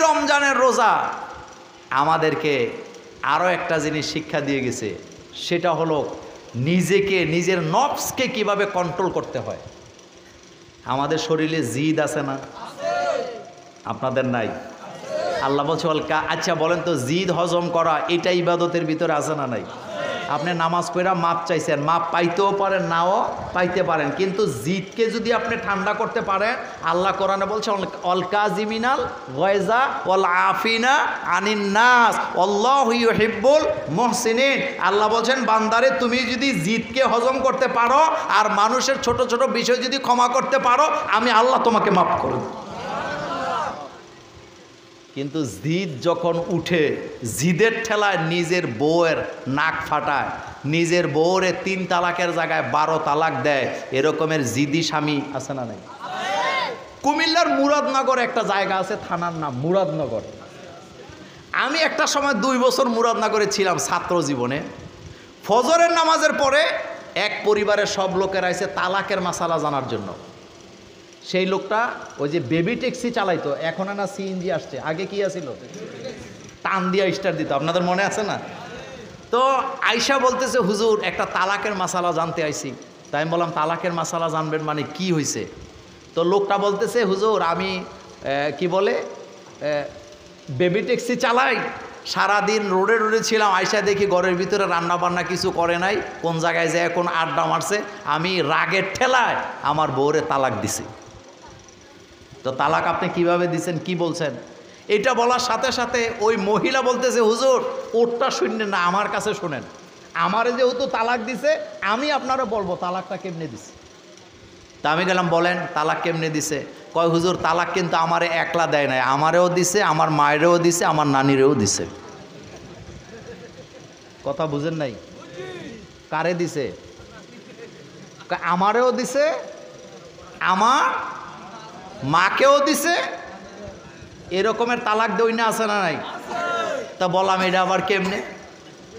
রমজানের রোজা আমাদেরকে আরও একটা জিনিস শিক্ষা দিয়ে গেছে, সেটা হলো নিজেকে, নিজের নফসকে কিভাবে কন্ট্রোল করতে হয়। আমাদের শরীরে জিদ আছে না? আপনাদের নাই? আল্লাহ বলছে আচ্ছা বলেন তো, জিদ হজম করা এটা ইবাদতের ভিতরে আছে না নাই? আপনি নামাজ পড়া মাপ চাইছেন, মাপ পাইতেও পারেন, নাও পাইতে পারেন, কিন্তু জিদকে যদি আপনি ঠান্ডা করতে পারেন, আল্লাহ কোরআনে বলছে অল কাজিমিনাল গয়জা ওয়াল আফিনা আনিন নাস আল্লাহু ইউহিব্বুল মুহসিনিন। আল্লাহ বলছেন বান্দারে, তুমি যদি জিদকে হজম করতে পারো আর মানুষের ছোট ছোট বিষয় যদি ক্ষমা করতে পারো, আমি আল্লাহ তোমাকে মাফ করে দেব। কিন্তু জিদ যখন উঠে, জিদের ঠেলায় নিজের বউয়ের নাক ফাটায়, নিজের বউরে 3 তালাকের জায়গায় 12 তালাক দেয়, এরকমের জিদি স্বামী আছে না নাই? কুমিল্লার মুরাদনগর একটা জায়গা আছে, থানার নাম মুরাদনগর। আমি একটা সময় 2 বছর মুরাদনগরে ছিলাম ছাত্র জীবনে। ফজরের নামাজের পরে এক পরিবারের সব লোকেরা এসে তালাকের মাসালা জানার জন্য। সেই লোকটা ওই যে বেবি ট্যাক্সি চালাইতো, এখন না সিএনজি আসছে, আগে কি আছিল টান দিয়া স্টার দিত, আপনাদের মনে আছে না? তো আয়শা বলতেছে হুজুর একটা তালাকের মাসালা জানতে আইছি। তাই আমি বললাম তালাকের মাসালা জানবেন মানে কি হয়েছে? তো লোকটা বলতেছে হুজুর আমি কি বলে বেবি ট্যাক্সি চালাই, সারাদিন রোডে রোডে ছিলাম, আয়সা দেখি ঘরের ভিতরে রান্না বান্না কিছু করে নাই, কোন জায়গায় যায় কোন আড্ডা মারছে, আমি রাগের ঠেলায় আমার বউরে তালাক দিছি। তো তালাক আপনি কিভাবে দিছেন, কি বলছেন? এটা বলার সাথে সাথে ওই মহিলা বলতেছে হুজুর ওরটা শুনলেন না, আমার কাছে শোনেন, আমারে যেহেতু তালাক দিছে আমি আপনারা বলবো তালাকটা কেমনে দিছে। তা আমি গেলাম বলেন তালাক কেমনে দিছে? কয় হুজুর তালাক কিন্তু আমারে একলা দেয় নাই, আমারেও দিছে, আমার মায়েরও দিছে, আমার নানিরেও দিছে। কথা বুঝেন নাই? কারে দিছে? আমারেও দিছে, আমার মাকেও দিছে, এরকমের তালাক দই না আছে না নাই? তা বললাম এটা আবার কেমনে?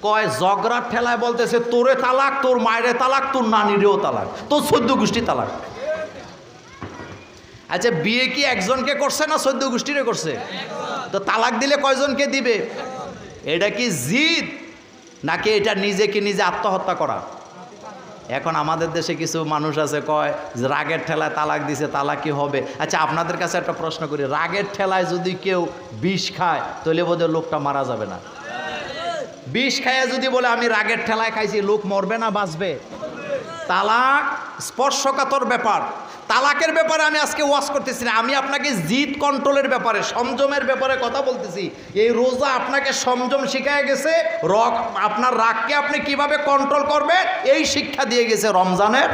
কয় ঝগড়ার ঠেলায় বলতেছে তোরে তালাক, তোর মায়েরে তালাক, তোর নানিরেও তালাক, তোর 14 গোষ্ঠী তালাক। আচ্ছা বিয়ে কি একজনকে করছে না 14 গোষ্ঠীরে করছে? তো তালাক দিলে কয়জনকে দিবে? এটা কি জিদ নাকি এটা নিজেকে নিজে আত্মহত্যা করা? এখন আমাদের দেশে কিছু মানুষ আছে কয় যে রাগের ঠেলায় তালাক দিছে, তালাক কি হবে? আচ্ছা আপনাদের কাছে একটা প্রশ্ন করি, রাগের ঠেলায় যদি কেউ বিষ খায় তাহলে বোধহয় লোকটা মারা যাবে না? বিষ খায় যদি বলে আমি রাগের ঠেলায় খাইছি, লোক মরবে না বাঁচবে? তালাক স্পর্শকাতর ব্যাপার। তালাকের ব্যাপারে আমি আজকে ওয়াজ করতেছি না, আমি আপনাকে জিদ কন্ট্রোলের ব্যাপারে, সংযমের ব্যাপারে কথা বলতেছি। এই রোজা আপনাকে সংযম শিখায় গেছে, আপনার রাগকে আপনি কিভাবে কন্ট্রোল করবেন এই শিক্ষা দিয়ে গেছে রমজানের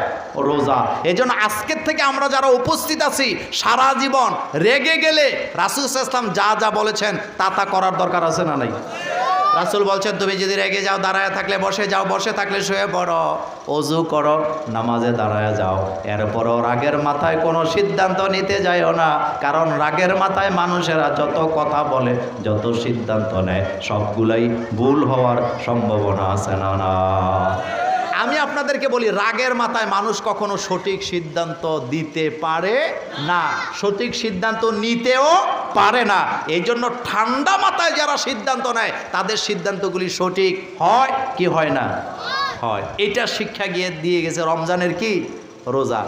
রোজা। এই জন্য আজকের থেকে আমরা যারা উপস্থিত আছি সারা জীবন রেগে গেলে রাসূল সাল্লাল্লাহু আলাইহি ওয়াসাল্লাম যা যা বলেছেন তা করার দরকার আছে না নাই? রাসূল বলছেন তুমি যদি রেগে যাও দাঁড়ায় থাকলে বসে যাও, বসে থাকলে শুয়ে পড়ো, ওযু করো, নামাজে দাঁড়ায় যাও। এরপরও রাগের মাথায় কোনো সিদ্ধান্ত নিতে যাইও না, কারণ রাগের মাথায় মানুষেরা যত কথা বলে, যত সিদ্ধান্ত নেয়, সবগুলাই ভুল হওয়ার সম্ভাবনা আছে না? না, আমি আপনাদেরকে বলি রাগের মাথায় মানুষ কখনো সঠিক সিদ্ধান্ত দিতে পারে না, সঠিক সিদ্ধান্ত নিতেও পারে না। এই জন্য ঠান্ডা মাথায় যারা সিদ্ধান্ত নেয় তাদের সিদ্ধান্তগুলি সঠিক হয় কি হয় না? হয়। এটা শিক্ষা দিয়ে গেছে রমজানের কি রোজা।